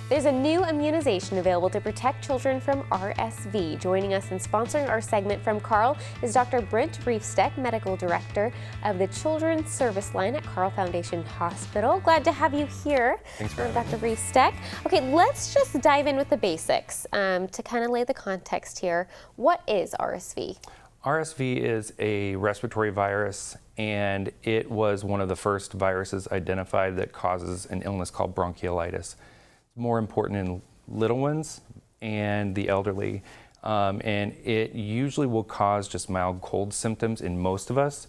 There's a new immunization available to protect children from RSV. Joining us and sponsoring our segment from Carle is Dr. Brent Riefsteck, Medical Director of the Children's Service Line at Carle Foundation Hospital. Glad to have you here, Thanks for having Dr. Riefsteck. Okay, let's just dive in with the basics to kind of lay the context here. What is RSV? RSV is a respiratory virus, and it was one of the first viruses identified that causes an illness called bronchiolitis. It's more important in little ones and the elderly, and it usually will cause just mild cold symptoms in most of us,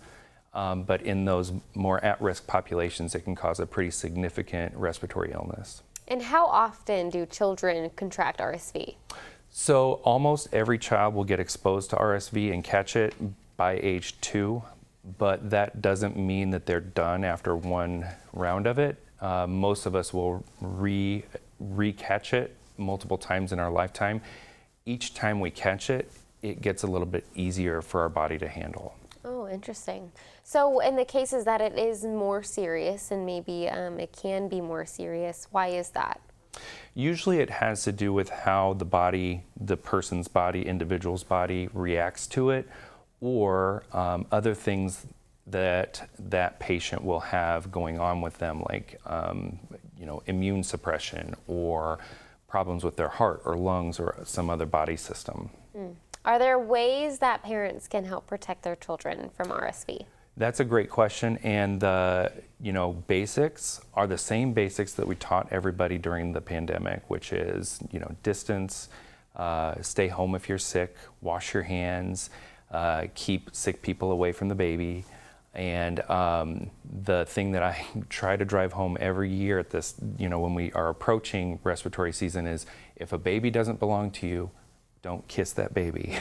but in those more at-risk populations, it can cause a pretty significant respiratory illness. And how often do children contract RSV? So almost every child will get exposed to RSV and catch it by age 2, but that doesn't mean that they're done after one round of it. Most of us will re-catch it multiple times in our lifetime. Each time we catch it, it gets a little bit easier for our body to handle. Oh, interesting. So in the cases that it is more serious, and maybe it can be more serious, why is that? Usually it has to do with how the body, the person's body, individual's body reacts to it, or other things that that patient will have going on with them, like immune suppression or problems with their heart or lungs or some other body system. Are there ways that parents can help protect their children from RSV? That's a great question, and the basics are the same basics that we taught everybody during the pandemic, which is distance, stay home if you're sick, wash your hands, keep sick people away from the baby, and the thing that I try to drive home every year at this, when we are approaching respiratory season, is if a baby doesn't belong to you, don't kiss that baby.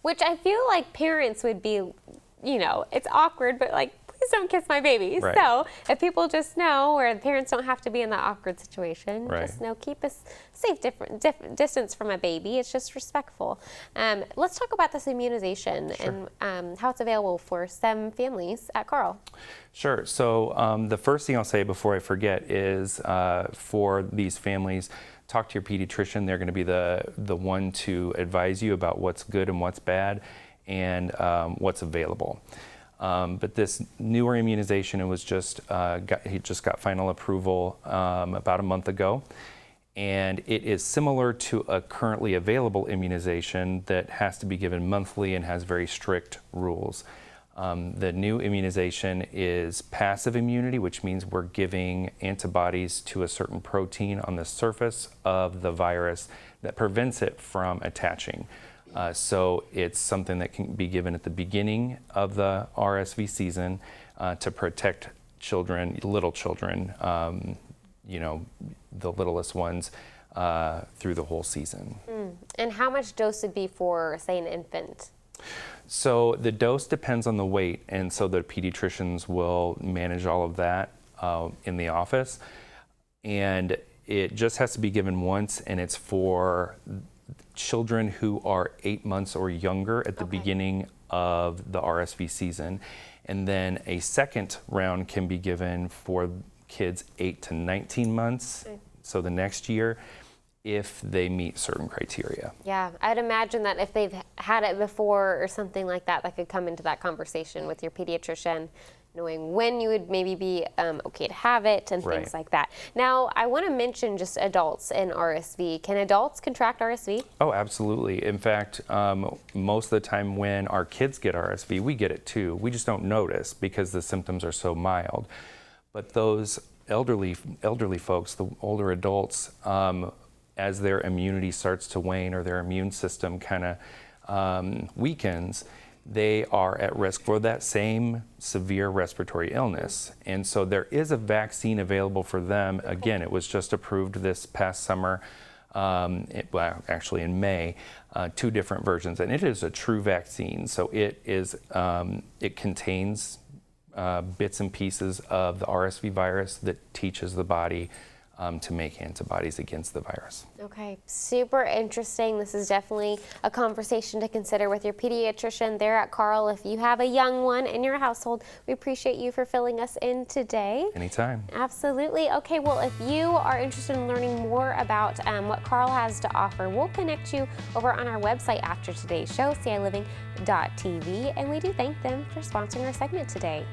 Which I feel like parents would be, it's awkward, but please don't kiss my baby. Right. So if people just know, or the parents don't have to be in that awkward situation, right. Just know, keep a safe distance from a baby. It's just respectful. Let's talk about this immunization. Sure. And how it's available for some families at Carle. Sure. So the first thing I'll say before I forget is for these families, talk to your pediatrician. They're going to be the one to advise you about what's good and what's bad and what's available. But this newer immunization, it was he just got final approval about a month ago, and it is similar to a currently available immunization that has to be given monthly and has very strict rules. The new immunization is passive immunity, which means we're giving antibodies to a certain protein on the surface of the virus that prevents it from attaching. So it's something that can be given at the beginning of the RSV season to protect children, little children, the littlest ones, through the whole season. And how much dose would be for, say, an infant? So the dose depends on the weight, and so the pediatricians will manage all of that in the office. And it just has to be given once, and it's for children who are 8 months or younger at the beginning of the RSV season. And then a second round can be given for kids 8 to 19 months, so the next year, if they meet certain criteria. Yeah, I'd imagine that if they've had it before or something like that, that could come into that conversation with your pediatrician, knowing when you would maybe be okay to have it and things like that. Now, I want to mention just adults in RSV. Can adults contract RSV? Oh, absolutely. In fact, most of the time when our kids get RSV, we get it too. We just don't notice because the symptoms are so mild. But those elderly folks, the older adults, as their immunity starts to wane or their immune system kind of weakens, they are at risk for that same severe respiratory illness. And so there is a vaccine available for them. Again, it was just approved this past summer, actually in May, 2 different versions. And it is a true vaccine. So it contains bits and pieces of the RSV virus that teaches the body to make antibodies against the virus. Okay, super interesting. This is definitely a conversation to consider with your pediatrician there at Carle. If you have a young one in your household, we appreciate you for filling us in today. Anytime. Absolutely. Okay, well, if you are interested in learning more about what Carle has to offer, we'll connect you over on our website after today's show, CILiving.tv, and we do thank them for sponsoring our segment today.